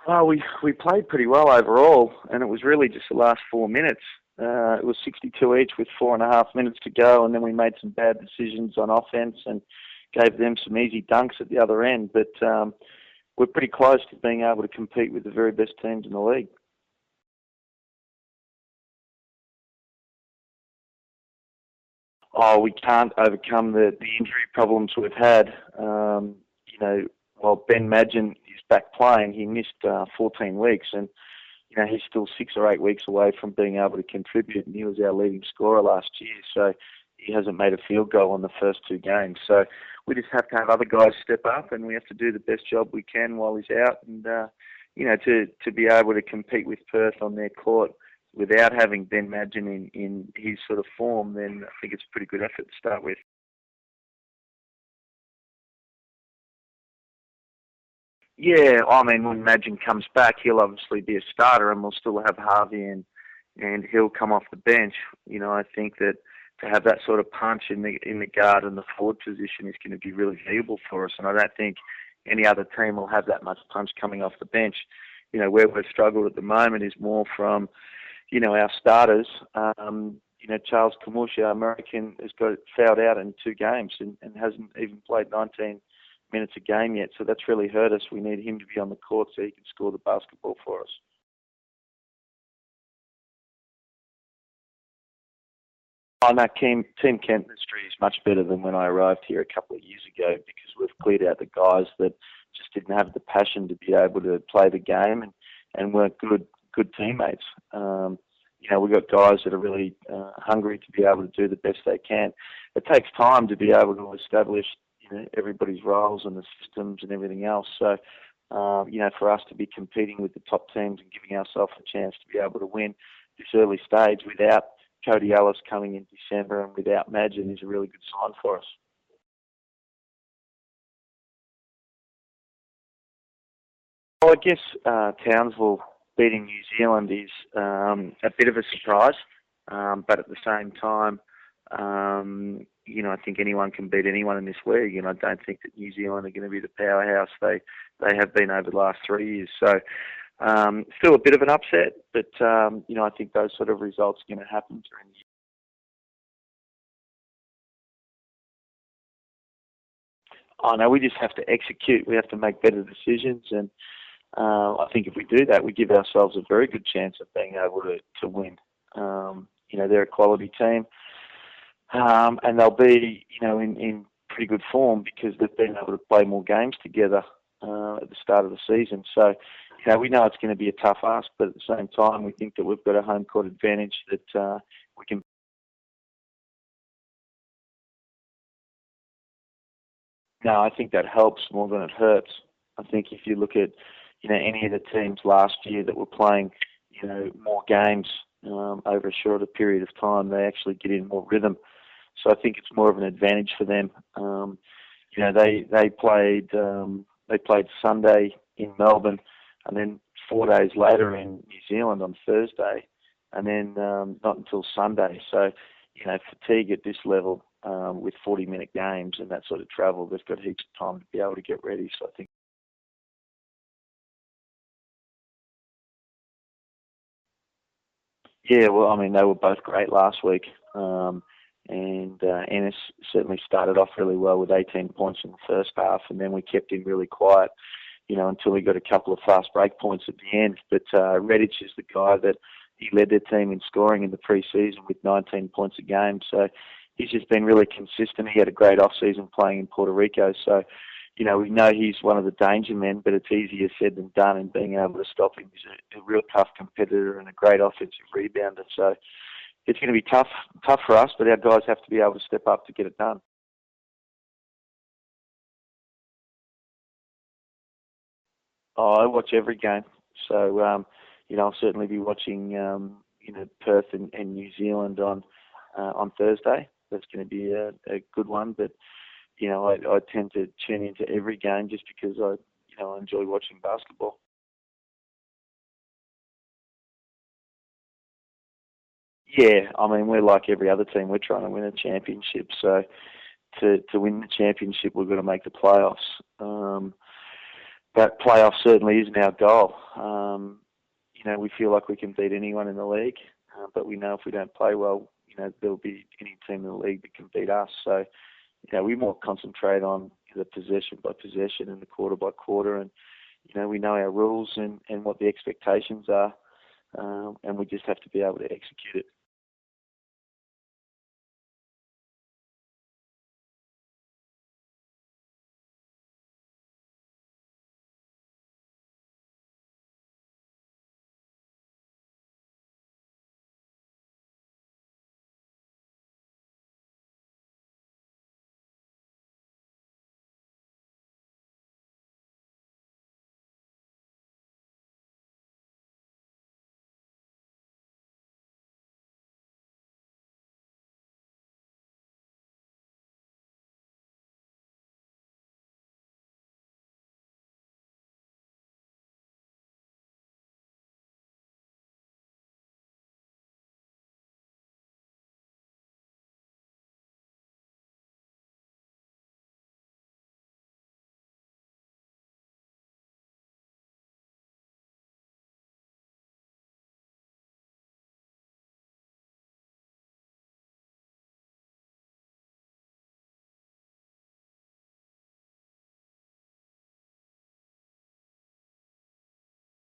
Well, we played pretty well overall, and it was really just the last 4 minutes. It was 62 each with 4.5 minutes to go, and then we made some bad decisions on offense and gave them some easy dunks at the other end. But we're pretty close to being able to compete with the very best teams in the league. Oh, we can't overcome the injury problems we've had. While Ben Madgen is back playing, he missed 14 weeks, and he's still 6 or 8 weeks away from being able to contribute, and he was our leading scorer last year, so he hasn't made a field goal on the first two games. So we just have to have other guys step up, and we have to do the best job we can while he's out, and to be able to compete with Perth on their court without having Ben Madgen in his sort of form, then I think it's a pretty good effort to start with. Yeah, I mean, when Madgen comes back, he'll obviously be a starter, and we'll still have Harvey, and he'll come off the bench. I think that to have that sort of punch in the guard and the forward position is going to be really valuable for us, and I don't think any other team will have that much punch coming off the bench. Where we've struggled at the moment is more from our starters. Charles Kamush, our American, has got fouled out in 2 games and hasn't even played 19 minutes a game yet. So that's really hurt us. We need him to be on the court so he can score the basketball for us. Oh, no, team chemistry is much better than when I arrived here a couple of years ago because we've cleared out the guys that just didn't have the passion to be able to play the game and weren't good teammates. We've got guys that are really hungry to be able to do the best they can. It takes time to be able to establish everybody's roles and the systems and everything else. So, for us to be competing with the top teams and giving ourselves a chance to be able to win this early stage without Cody Ellis coming in December and without Madgen is a really good sign for us. Well, I guess Townsville beating New Zealand is a bit of a surprise, but at the same time, I think anyone can beat anyone in this league, and I don't think that New Zealand are going to be the powerhouse they have been over the last 3 years. So, still a bit of an upset, but I think those sort of results are going to happen during the year. Oh no, we just have to execute. We have to make better decisions, and I think if we do that, we give ourselves a very good chance of being able to win. They're a quality team, and they'll be, in pretty good form because they've been able to play more games together at the start of the season. So, we know it's going to be a tough ask, but at the same time, we think that we've got a home court advantage that we can. No, I think that helps more than it hurts. I think if you look at, any of the teams last year that were playing, more games over a shorter period of time, they actually get in more rhythm. So I think it's more of an advantage for them. They played Sunday in Melbourne, and then 4 days later in New Zealand on Thursday, and then not until Sunday. So fatigue at this level with 40-minute games and that sort of travel, they've got heaps of time to be able to get ready. So I think. Yeah, well, I mean, they were both great last week. And Ennis certainly started off really well with 18 points in the first half, and then we kept him really quiet, until he got a couple of fast break points at the end. But Redditch is the guy that he led their team in scoring in the pre-season with 19 points a game. So he's just been really consistent. He had a great off-season playing in Puerto Rico. So, we know he's one of the danger men, but it's easier said than done, and being able to stop him is a real tough competitor and a great offensive rebounder. So it's going to be tough for us, but our guys have to be able to step up to get it done. Oh, I watch every game. So, I'll certainly be watching, Perth and New Zealand on Thursday. That's going to be a good one. But, I tend to tune into every game just because I enjoy watching basketball. Yeah, I mean, we're like every other team. We're trying to win a championship. So to win the championship, we've got to make the playoffs. But playoff certainly isn't our goal. We feel like we can beat anyone in the league, but we know if we don't play well, there'll be any team in the league that can beat us. So, we more concentrate on the possession by possession and the quarter by quarter, and we know our rules and what the expectations are, and we just have to be able to execute it.